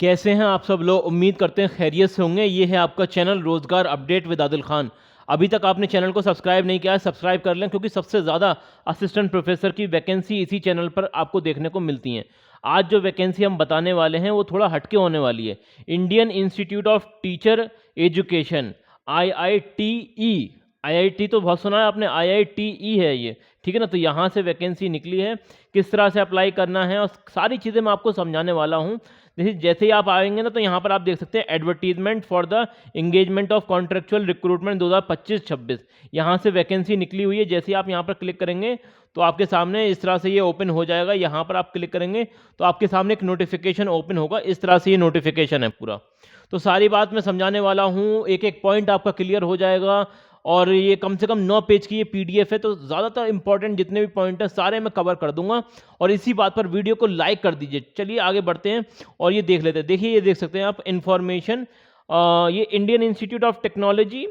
कैसे हैं आप सब लोग? उम्मीद करते हैं खैरियत से होंगे। ये है आपका चैनल रोज़गार अपडेट विद आदिल खान। अभी तक आपने चैनल को सब्सक्राइब नहीं किया है, सब्सक्राइब कर लें क्योंकि सबसे ज़्यादा असिस्टेंट प्रोफ़ेसर की वैकेंसी इसी चैनल पर आपको देखने को मिलती हैं। आज जो वैकेंसी हम बताने वाले हैं वो थोड़ा हटके होने वाली है। Indian institute of teacher education IITE। IIT तो बहुत सुना है आपने, IITE है ये, ठीक है ना? तो यहाँ से वैकेंसी निकली है, किस तरह से अप्लाई करना है और सारी चीज़ें मैं आपको समझाने वाला हूँ। जैसे जैसे ही आप आएँगे ना तो यहाँ पर आप देख सकते हैं advertisement for the engagement of contractual recruitment 2025-26 यहाँ से वैकेंसी निकली हुई है। जैसे ही आप यहाँ पर क्लिक करेंगे तो आपके सामने इस तरह से ये ओपन हो जाएगा। यहाँ पर आप क्लिक करेंगे तो आपके सामने एक नोटिफिकेशन ओपन होगा। इस तरह से ये नोटिफिकेशन है पूरा। तो सारी बात मैं समझाने वाला हूँ, एक-एक पॉइंट आपका क्लियर हो जाएगा। और ये कम से कम 9 पेज की ये पीडीएफ है, तो ज़्यादातर इंपॉर्टेंट जितने भी पॉइंट हैं सारे मैं कवर कर दूँगा। और इसी बात पर वीडियो को लाइक कर दीजिए। चलिए आगे बढ़ते हैं और ये देख लेते हैं। देखिए ये देख सकते हैं आप इन्फॉर्मेशन, ये Indian institute of technology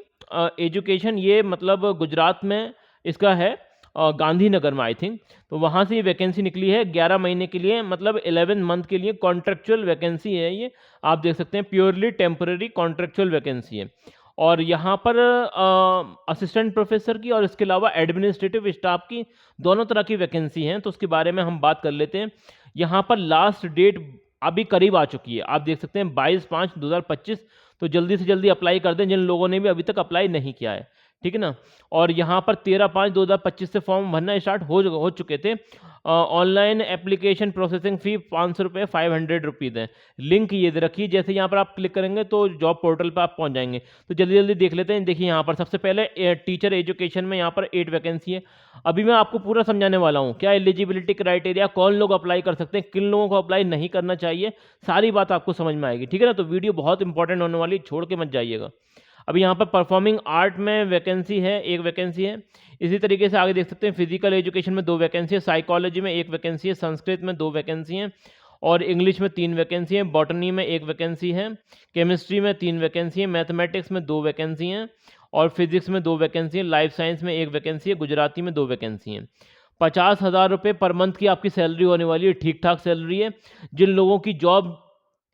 education, ये मतलब गुजरात में इसका है, गांधीनगर में आई थिंक। तो वहाँ से ये वैकेंसी निकली है 11 महीने के लिए, मतलब 11 मंथ के लिए कॉन्ट्रेक्चुअल वैकेंसी है ये। आप देख सकते हैं प्योरली टेम्पररी कॉन्ट्रेक्चुअल वैकेंसी है। और यहाँ पर असिस्टेंट प्रोफेसर की और इसके अलावा एडमिनिस्ट्रेटिव स्टाफ की दोनों तरह की वैकेंसी हैं, तो उसके बारे में हम बात कर लेते हैं। यहाँ पर लास्ट डेट अभी करीब आ चुकी है, आप देख सकते हैं 22/5/2025। तो जल्दी से जल्दी अप्लाई कर दें जिन लोगों ने भी अभी तक अप्लाई नहीं किया है, ठीक है ना? और यहाँ पर 13/5/2025 से फॉर्म भरना स्टार्ट हो चुके थे। ऑनलाइन एप्लीकेशन प्रोसेसिंग फ़ी ₹500, ₹500 है। लिंक ये दे रखी है, जैसे यहाँ पर आप क्लिक करेंगे तो जॉब पोर्टल पे आप पहुँच जाएँगे। तो जल्दी-जल्दी देख लेते हैं। देखिए यहाँ पर सबसे पहले टीचर एजुकेशन में यहाँ पर 8 वैकेंसी है। अभी मैं आपको पूरा समझाने वाला हूँ, क्या एलिजिबिलिटी क्राइटेरिया, कौन लोग अप्लाई कर सकते हैं, किन लोगों को अप्लाई नहीं करना चाहिए, सारी बात आपको समझ में आएगी, ठीक है ना? तो वीडियो बहुत इंपॉर्टेंट होने वाली है, छोड़ के मत जाइएगा। अभी यहाँ पर परफॉर्मिंग आर्ट में वैकेंसी है, 1 वैकेंसी है। इसी तरीके से आगे देख सकते हैं फिजिकल एजुकेशन में 2 वैकेंसी है, साइकोलॉजी में 1 वैकेंसी है, संस्कृत में 2 वैकेंसी हैं और इंग्लिश में 3 वैकेंसी है, बॉटनी में 1 वैकेंसी है, केमिस्ट्री में 3 वैकेंसी है, मैथमेटिक्स में 2 वैकेंसी हैं और फिजिक्स में 2 वैकेंसी है, लाइफ साइंस में 1 वैकेंसी है, गुजराती में 2 वैकेंसी हैं। 50,000 रुपये पर मंथ की आपकी सैलरी होने वाली है, ठीक-ठाक सैलरी है। जिन लोगों की जॉब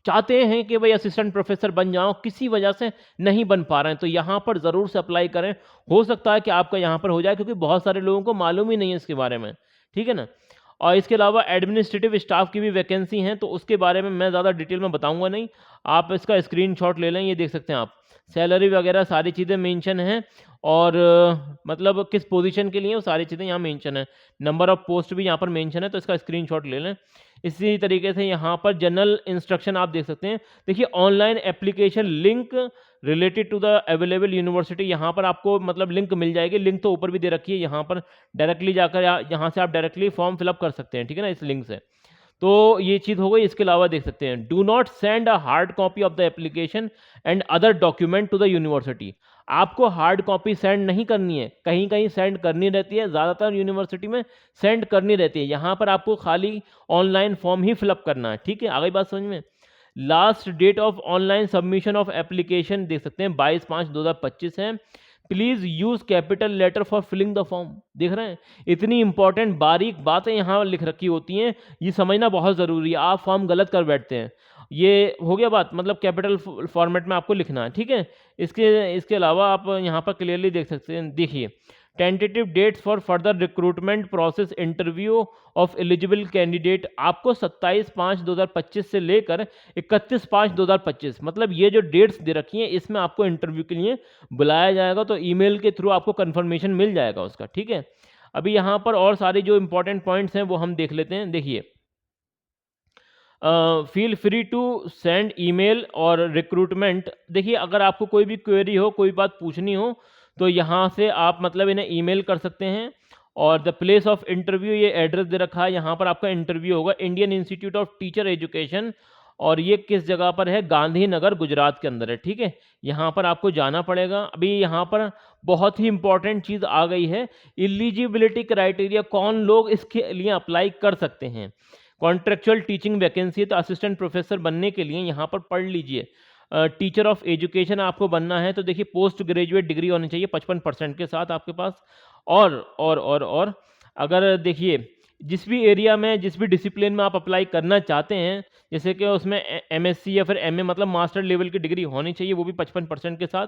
चाहते हैं कि भाई असिस्टेंट प्रोफेसर बन जाओ, किसी वजह से नहीं बन पा रहे हैं, तो यहाँ पर ज़रूर से अप्लाई करें। हो सकता है कि आपका यहाँ पर हो जाए, क्योंकि बहुत सारे लोगों को मालूम ही नहीं है इसके बारे में, ठीक है ना? और इसके अलावा एडमिनिस्ट्रेटिव स्टाफ की भी वैकेंसी हैं, तो उसके बारे में मैं ज़्यादा डिटेल में बताऊँगा नहीं। आप इसका स्क्रीनशॉट ले लें, ये देख सकते हैं आप। सैलरी वगैरह सारी चीज़ें मेंशन हैं और मतलब किस पोज़ीशन के लिए वो सारी चीज़ें यहाँ मेंशन है। नंबर ऑफ पोस्ट भी यहाँ पर मेंशन है, तो इसका स्क्रीनशॉट ले लें। इसी तरीके से यहाँ पर जनरल इंस्ट्रक्शन आप देख सकते हैं। देखिए online application link related to the available university, यहाँ पर आपको मतलब लिंक मिल जाएगी। लिंक तो ऊपर भी दे रखी है, यहाँ पर डायरेक्टली जाकर यहाँ से आप डायरेक्टली फॉर्म फिलअप कर सकते हैं, ठीक है ना, इस लिंक से। तो ये चीज़ हो गई। इसके अलावा देख सकते हैं, do not send a hard copy of the application and other document to the university. आपको हार्ड कॉपी सेंड नहीं करनी है, कहीं-कहीं सेंड करनी रहती है, ज़्यादातर यूनिवर्सिटी में सेंड करनी रहती है। यहाँ पर आपको खाली ऑनलाइन फॉर्म ही फिलअप करना है, ठीक है? आ गई बात समझ में? Last date of online submission of application देख सकते हैं 22/5/2025 है। Please use capital letter for filling the form. देख रहे हैं? इतनी इंपॉर्टेंट बारीक बातें यहाँ लिख रखी होती हैं, ये समझना बहुत ज़रूरी है। आप फॉर्म गलत कर बैठते हैं। ये हो गया बात, मतलब कैपिटल फॉर्मेट में आपको लिखना है, ठीक है? इसके अलावा आप यहाँ पर क्लियरली देख सकते हैं, देखिए tentative dates for further recruitment process interview of eligible candidate, आपको 27/5/2025 से लेकर 31/5/2025, मतलब ये जो डेट्स दे रखी हैं इसमें आपको इंटरव्यू के लिए बुलाया जाएगा। तो ईमेल के थ्रू आपको कंफर्मेशन मिल जाएगा उसका, ठीक है? अभी यहाँ पर और सारे जो इंपॉर्टेंट पॉइंट्स हैं वो हम देख लेते हैं। देखिए feel free to send email और रिक्रूटमेंट। देखिए अगर आपको कोई भी क्वेरी हो, कोई बात पूछनी हो, तो यहाँ से आप मतलब इन्हें ईमेल कर सकते हैं। और द प्लेस ऑफ इंटरव्यू, ये एड्रेस दे रखा है, यहाँ पर आपका इंटरव्यू होगा Indian institute of teacher education. और ये किस जगह पर है? गांधीनगर गुजरात के अंदर है, ठीक है? यहाँ पर आपको जाना पड़ेगा। अभी यहाँ पर बहुत ही इंपॉर्टेंट चीज़ आ गई है, एलिजिबिलिटी क्राइटेरिया, कौन लोग इसके लिए अप्लाई कर सकते हैं। कॉन्ट्रेक्चुअल टीचिंग वैकेंसी है, तो असिस्टेंट प्रोफेसर बनने के लिए यहाँ पर पढ़ लीजिए। टीचर ऑफ एजुकेशन आपको बनना है, तो देखिए पोस्ट ग्रेजुएट डिग्री होनी चाहिए 55% के साथ आपके पास। और अगर देखिए जिस भी एरिया में, जिस भी डिसिप्लिन में आप अप्लाई करना चाहते हैं, जैसे कि उसमें एमएससी या फिर एमए मतलब मास्टर लेवल की डिग्री होनी चाहिए, वो भी 55% के साथ।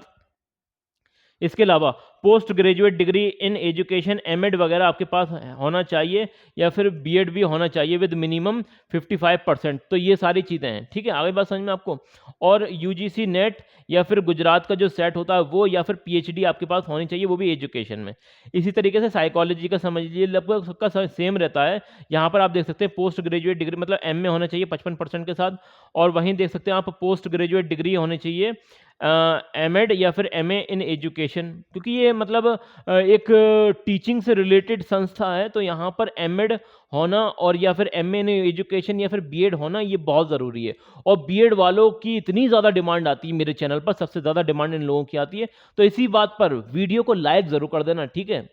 इसके अलावा post graduate degree in education MEd वगैरह आपके पास होना चाहिए, या फिर बीएड भी होना चाहिए विद मिनिमम 55%। तो ये सारी चीज़ें हैं, ठीक है, आगे बात समझ में आपको। और यूजीसी नेट या फिर गुजरात का जो सेट होता है वो, या फिर पीएचडी आपके पास होनी चाहिए, वो भी एजुकेशन में। इसी तरीके से साइकोलॉजी का समझ लीजिए, लगभग सबका सेम रहता है। यहाँ पर आप देख सकते हैं पोस्ट ग्रेजुएट डिग्री मतलब एमए होना चाहिए 55% के साथ, और वहीं देख सकते हैं आप पोस्ट ग्रेजुएट डिग्री होनी चाहिए एमएड या फिर एमए इन एजुकेशन, क्योंकि ये मतलब एक टीचिंग से रिलेटेड संस्था है, तो यहाँ पर एमएड होना और या फिर एमए इन एजुकेशन या फिर बीएड होना ये बहुत ज़रूरी है। और बीएड वालों की इतनी ज़्यादा डिमांड आती है मेरे चैनल पर, सबसे ज़्यादा डिमांड इन लोगों की आती है, तो इसी बात पर वीडियो को लाइक ज़रूर कर देना, ठीक है।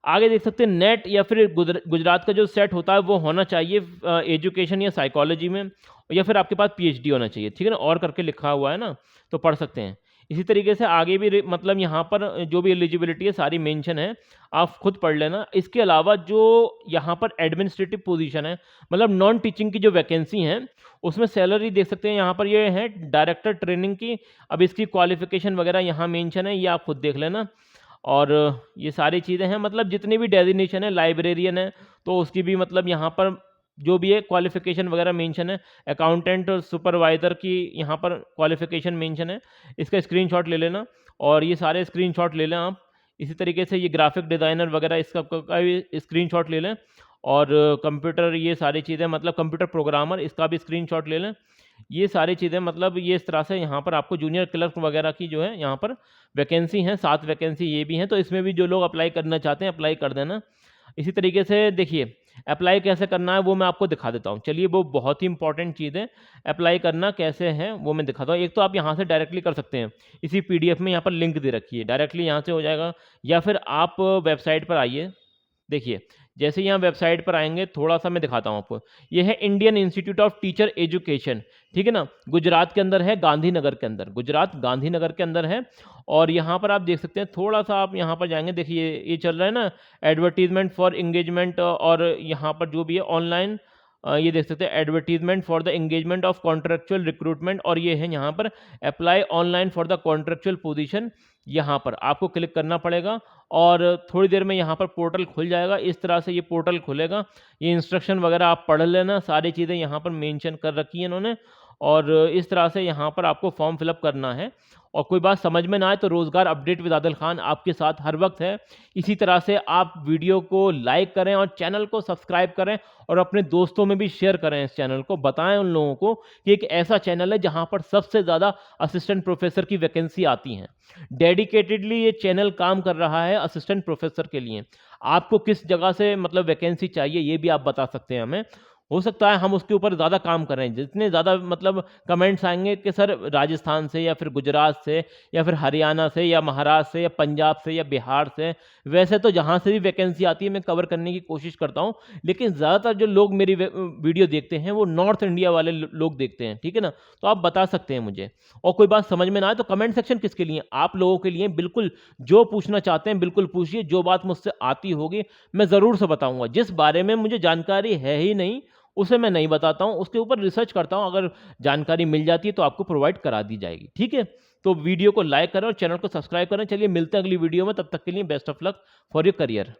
आगे देख सकते हैं नेट या फिर गुजरात का जो सेट होता है वो होना चाहिए एजुकेशन या साइकोलॉजी में, या फिर आपके पास पीएचडी होना चाहिए, ठीक है ना, और करके लिखा हुआ है ना, तो पढ़ सकते हैं। इसी तरीके से आगे भी मतलब यहाँ पर जो भी एलिजिबिलिटी है सारी मेंशन है, आप खुद पढ़ लेना। इसके अलावा जो यहाँ पर एडमिनिस्ट्रेटिव पोजीशन है, मतलब नॉन टीचिंग की जो वैकेंसी है, उसमें सैलरी देख सकते हैं यहाँ पर ये है डायरेक्टर ट्रेनिंग की। अब इसकी क्वालिफिकेशन वगैरह यहाँ मेंशन है, ये आप खुद देख लेना। और ये सारी चीज़ें हैं, मतलब जितनी भी डेजिग्नेशन है, लाइब्रेरियन है तो उसकी भी मतलब यहाँ पर जो भी है क्वालिफिकेशन वगैरह मेंशन है। अकाउंटेंट और सुपरवाइज़र की यहाँ पर क्वालिफिकेशन मेंशन है, इसका स्क्रीनशॉट ले लेना, और ये सारे स्क्रीनशॉट ले लें आप। इसी तरीके से ये ग्राफिक डिज़ाइनर वगैरह इसका का भी स्क्रीनशॉट ले लें, और कंप्यूटर ये सारी चीज़ें मतलब कंप्यूटर प्रोग्रामर इसका भी स्क्रीनशॉट ले लें। ये सारी चीज़ें मतलब ये इस तरह से यहाँ पर आपको जूनियर क्लर्क वगैरह की जो है यहाँ पर वैकेंसी हैं, 7 वैकेंसी ये भी हैं, तो इसमें भी जो लोग अप्लाई करना चाहते हैं अप्लाई कर देना। इसी तरीके से देखिए अप्लाई कैसे करना है वो मैं आपको दिखा देता हूँ। चलिए वो बहुत ही इंपॉर्टेंट चीज़ है, अप्लाई करना कैसे है वो मैं दिखाता हूँ। एक तो आप यहाँ से डायरेक्टली कर सकते हैं, इसी पीडीएफ में यहाँ पर लिंक दे रखी है, डायरेक्टली यहाँ से हो जाएगा, या फिर आप वेबसाइट पर आइए। देखिए जैसे ही यहाँ वेबसाइट पर आएंगे, थोड़ा सा मैं दिखाता हूँ आपको। ये है Indian institute of teacher education, ठीक है ना, गुजरात के अंदर है, गांधीनगर के अंदर, गुजरात गांधीनगर के अंदर है। और यहाँ पर आप देख सकते हैं, थोड़ा सा आप यहाँ पर जाएंगे, देखिए ये चल रहा है ना एडवर्टीजमेंट फॉर एंगेजमेंट, और यहाँ पर जो भी है ऑनलाइन ये देख सकते हैं advertisement for the engagement of contractual recruitment, और ये है यहाँ पर apply online for the contractual position. यहाँ पर आपको क्लिक करना पड़ेगा, और थोड़ी देर में यहाँ पर पोर्टल खुल जाएगा। इस तरह से ये पोर्टल खुलेगा, ये इंस्ट्रक्शन वगैरह आप पढ़ लेना, सारी चीज़ें यहाँ पर मेंशन कर रखी हैं इन्होंने। और इस तरह से यहाँ पर आपको फॉर्म फिलअप करना है। और कोई बात समझ में ना आए तो रोज़गार अपडेट विद आदिल खान आपके साथ हर वक्त है। इसी तरह से आप वीडियो को लाइक करें और चैनल को सब्सक्राइब करें, और अपने दोस्तों में भी शेयर करें इस चैनल को, बताएं उन लोगों को कि एक ऐसा चैनल है जहां पर सबसे ज़्यादा असिस्टेंट प्रोफेसर की वैकेंसी आती हैं। डेडिकेटेडली ये चैनल काम कर रहा है असिस्टेंट प्रोफेसर के लिए। आपको किस जगह से मतलब वैकेंसी चाहिए ये भी आप बता सकते हैं हमें, हो सकता है हम उसके ऊपर ज़्यादा काम करें। जितने ज़्यादा मतलब कमेंट्स आएंगे कि सर राजस्थान से या फिर गुजरात से या फिर हरियाणा से या महाराष्ट्र से या पंजाब से या बिहार से, वैसे तो जहाँ से भी वैकेंसी आती है मैं कवर करने की कोशिश करता हूँ, लेकिन ज़्यादातर जो लोग मेरी वीडियो देखते हैं वो नॉर्थ इंडिया वाले लोग देखते हैं, ठीक है ना। तो आप बता सकते हैं मुझे, और कोई बात समझ में ना आए तो कमेंट सेक्शन किसके लिए, आप लोगों के लिए। बिल्कुल जो पूछना चाहते हैं बिल्कुल पूछिए, जो बात मुझसे आती होगी मैं ज़रूर से बताऊँगा। जिस बारे में मुझे जानकारी है ही नहीं उसे मैं नहीं बताता हूँ, उसके ऊपर रिसर्च करता हूँ, अगर जानकारी मिल जाती है तो आपको प्रोवाइड करा दी जाएगी, ठीक है। तो वीडियो को लाइक करें और चैनल को सब्सक्राइब करें। चलिए मिलते हैं अगली वीडियो में, तब तक के लिए best of luck for your career.